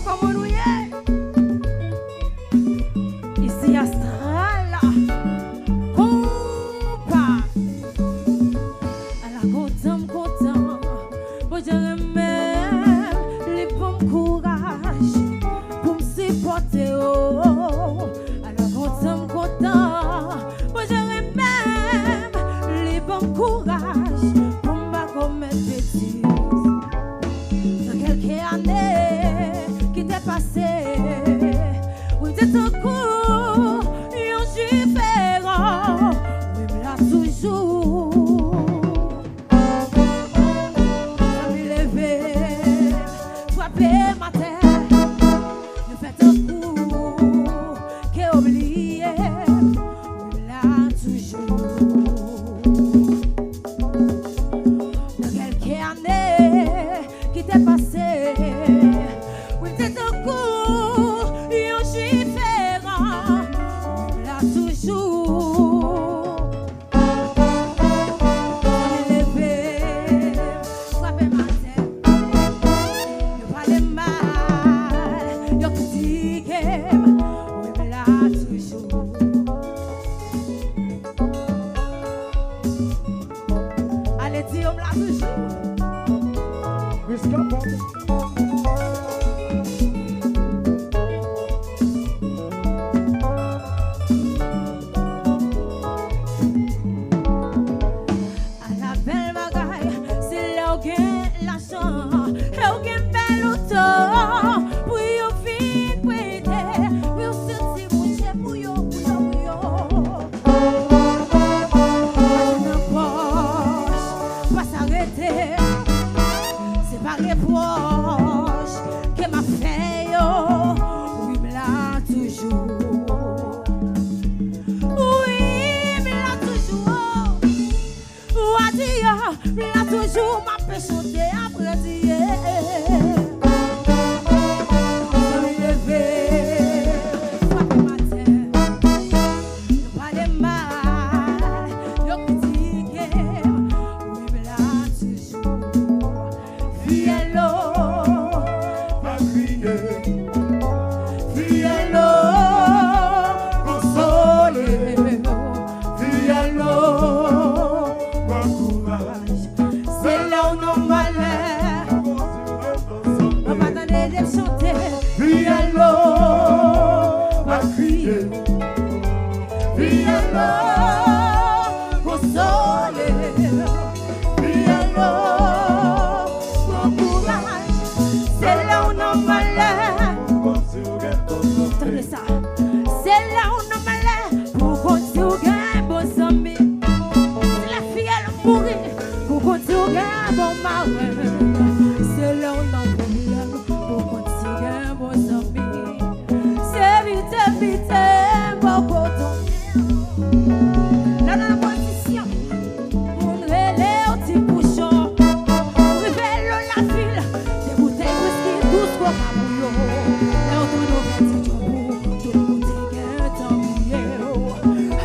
Comment nous y est? Ici Astral, compas. À la content, bon j'aurais même les bons courage pour me supporter. À la content, bon j'aurais même les bons courage pour me commettre des bêtises. Dans quelques années qui t'est passé, oui t'es un coup, un différent, oui me l'a toujours. Je me lever, frapper ma tête, je fais un coup, qui est oublié, oui me l'a toujours. Dans quelques années qui t'est passé, oui t'es un coup, un différent, oui me l'a toujours. Je me lever, frapper ma tête, je parle mal, je critique, oui me l'a toujours. Allez dis, on me l'a toujours. À la belle bagaille, c'est là où gagne l'argent, et où gagne belle auto, pour y vivre, pour aider, pour y sentir bouger, pour y pas s'arrêter, c'est pas reproche que m'a fait yo, oui me l'a toujours, oui me l'a toujours, ou dire me l'a toujours, m'a fait chanter après dire. Je me lever, frapper ma tête, je parle mal, je critique, oui me l'a toujours. Fiello, va crier, fiello, consolé, fiello, va courage, c'est là où nos malheurs, on va donner des chanter. Fiello, va crier, fiello, consolé, fiello, bon courage, c'est là où nos malheurs. Entendez ça, c'est là où nos malheurs pour continuer bon zombie. C'est la fille elle mourir pour continuer bon mari. C'est là où nos problèmes pour continuer bon zombie. C'est vite, vite, bon coton. Là dans la position, on relève au petit bouchon. Révèle la ville, des bouteilles whisky, douce coca bouillon. Là où tout nous fait du bout, tout le monde est embrouillé.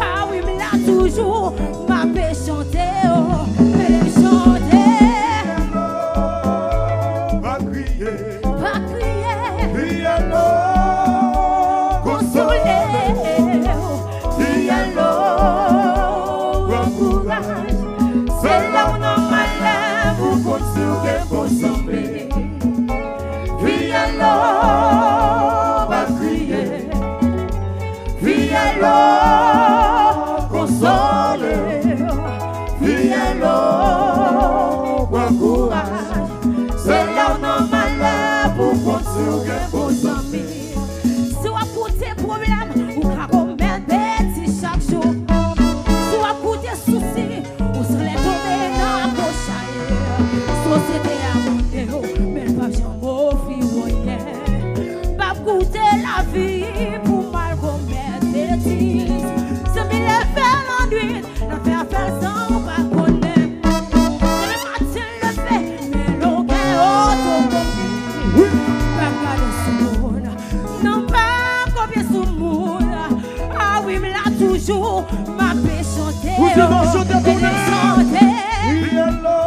Ah oui, mais là toujours, ma paix chanter, oh, elle est chanter. va crier, Va crier, fiello, consoler, fiello, bon courage. C'est là où nos malheurs vous continuez pour sembler. Fiello, va crier, fiello, consoler, fiello, bon courage. C'est là où nos malheurs vous continuez pour sembler. Si vous écoutez problème, vous pouvez commettre bêtises chaque jour. Si vous écoutez soucis, vous serez tombé dans la poche ailleurs. Société a monté haut, mais pas jamais fille. Pas goûter la vie pour mal commettre bêtises. C'est mis les faire l'ennui, la faire sans pas connaître. Le matin le fait, mais l'eau est automatique. Pas garder sous monde, non pas copier sous monde. Ah oui, mais là toujours, ma paix chanter. Vous devez chanter pour chanter. Fiello,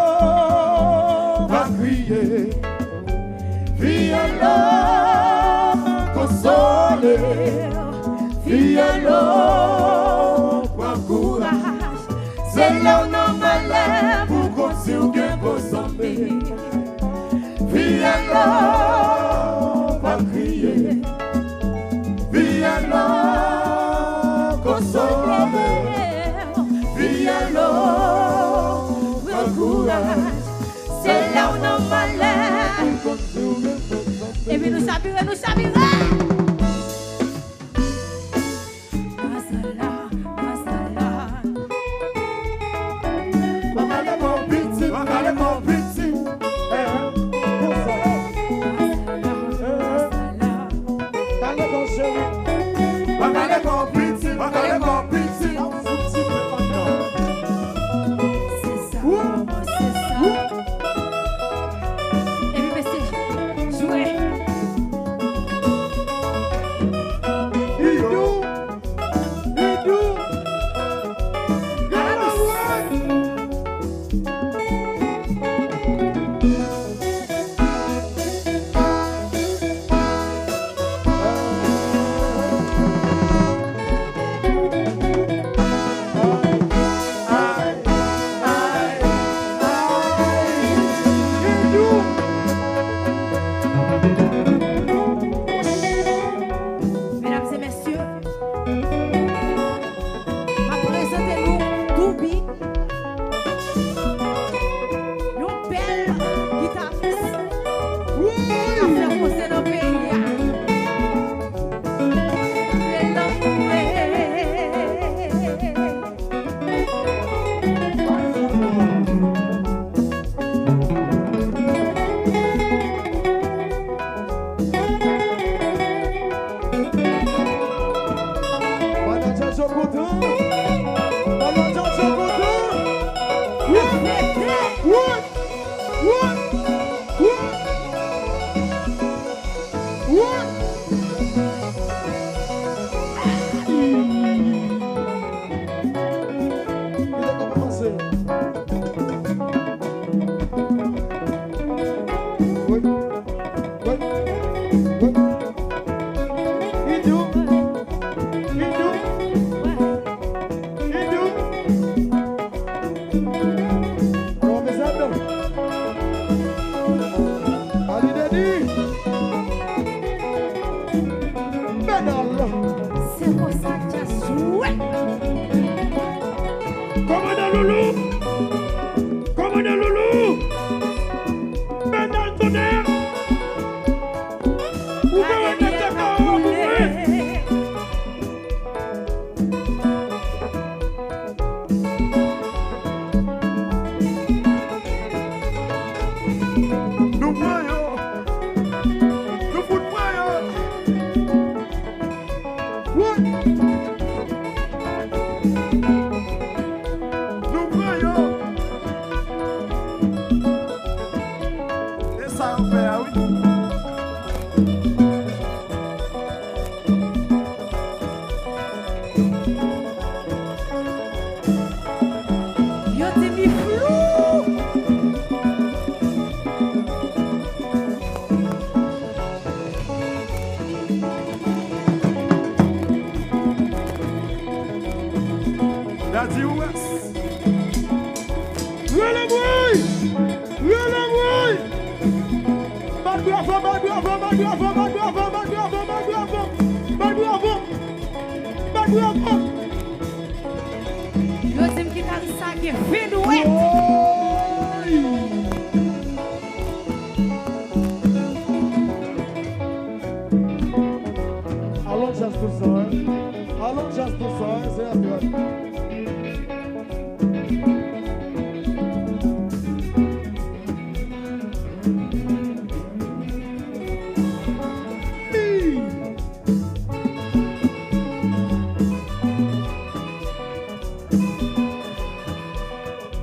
Vie alors, prends courage. C'est là où non malheur Pour continuer pour s'emmener. Vie alors, pas crier. Vie alors, consommer. Vie alors, prends courage. c'est là où non malheur. Pour continuer pour s'emmener. Et puis nous savirons, nous savirons.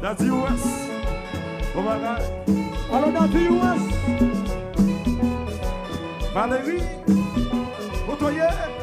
That's the US. Oh my God. Alors dans the US. Valérie. Otoye.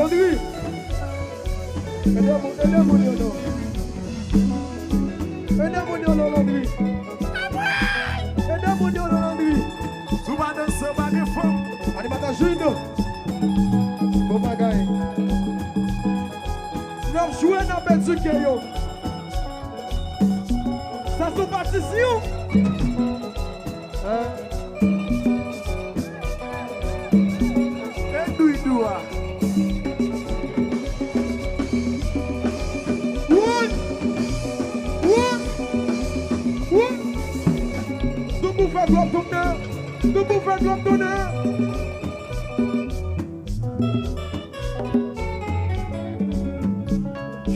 Landry. Aidez-moi, Landry. Aidez-moi, Landry. Souvent dans ce bagage femme. Animateur Juno. Bon bagaille. Nous avons joué dans le Mizik. Ça se passe ici. Et douidoua. Nous pouvons gloire d'honneur. Nous pouvons gloire d'honneur.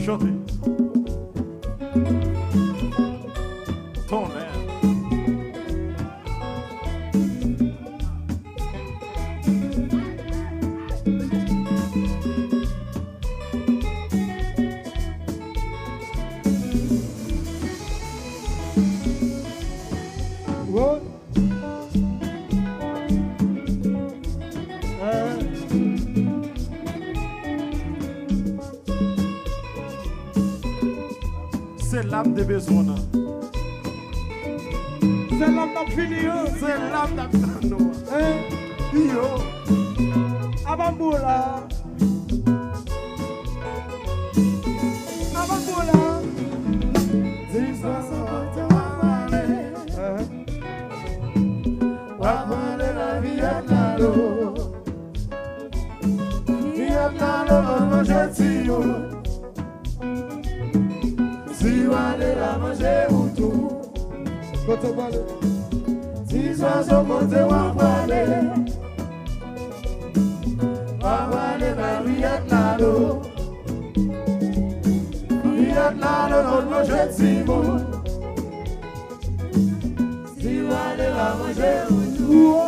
Chantez. Ton air. Ouais. C'est l'âme des besoins. C'est l'homme qui fini. C'est l'âme des besoins. Yo. Avant Boula. Avant Boula. La vie à l'eau. Vie à l'eau, manger tio. Si on est là, manger ou tout. Si oiseaux montent ou en parler. La vie à l'eau. Vie à l'eau, manger tio. Si on est là, manger ou tout.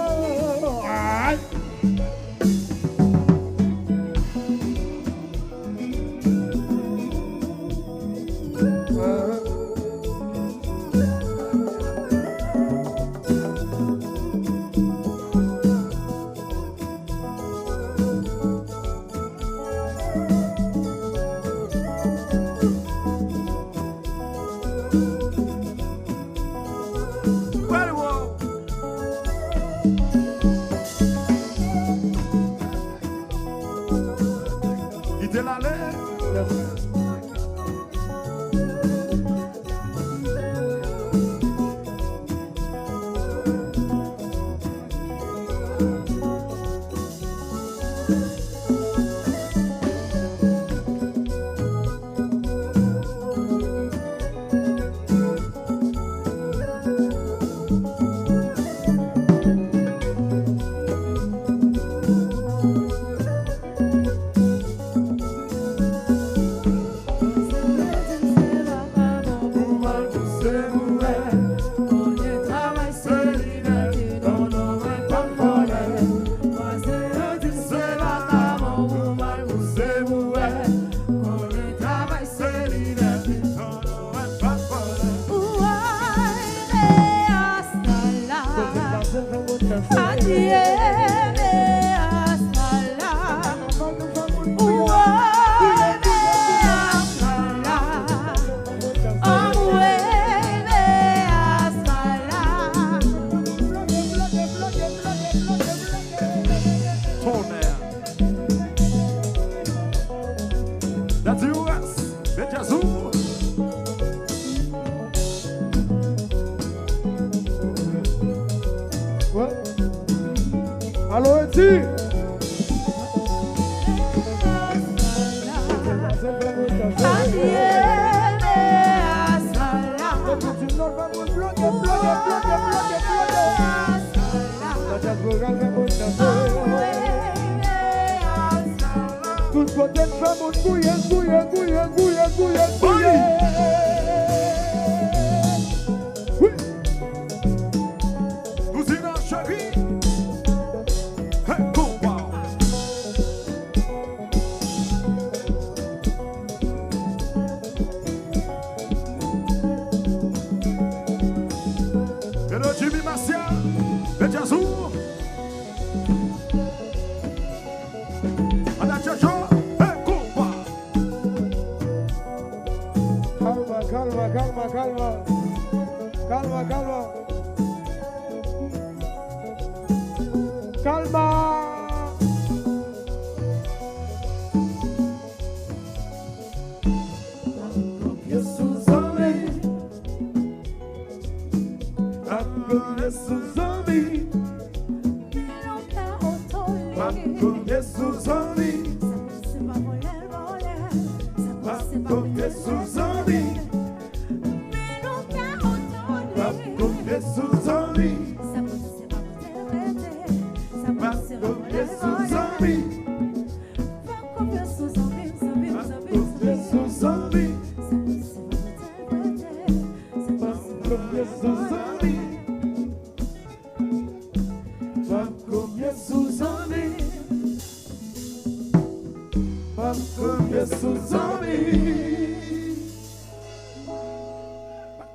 Allô, Eti? Tout côté de femme, on gouille. Oui. Nous irons chérie. Hey, combat. Et le Jimmy Martial, le Jazou. On a Jojo. Calma. Jesus ami, aku Jesus ami, aku Jesus ami, aku Jesus ami, aku Jesus ami, aku Jesus ami, aku Jesus ami. Jesus ami, Paco Jesus ami, Paco Jesus ami.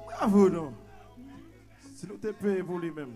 Bravo non, si nous te payons pour lui-même.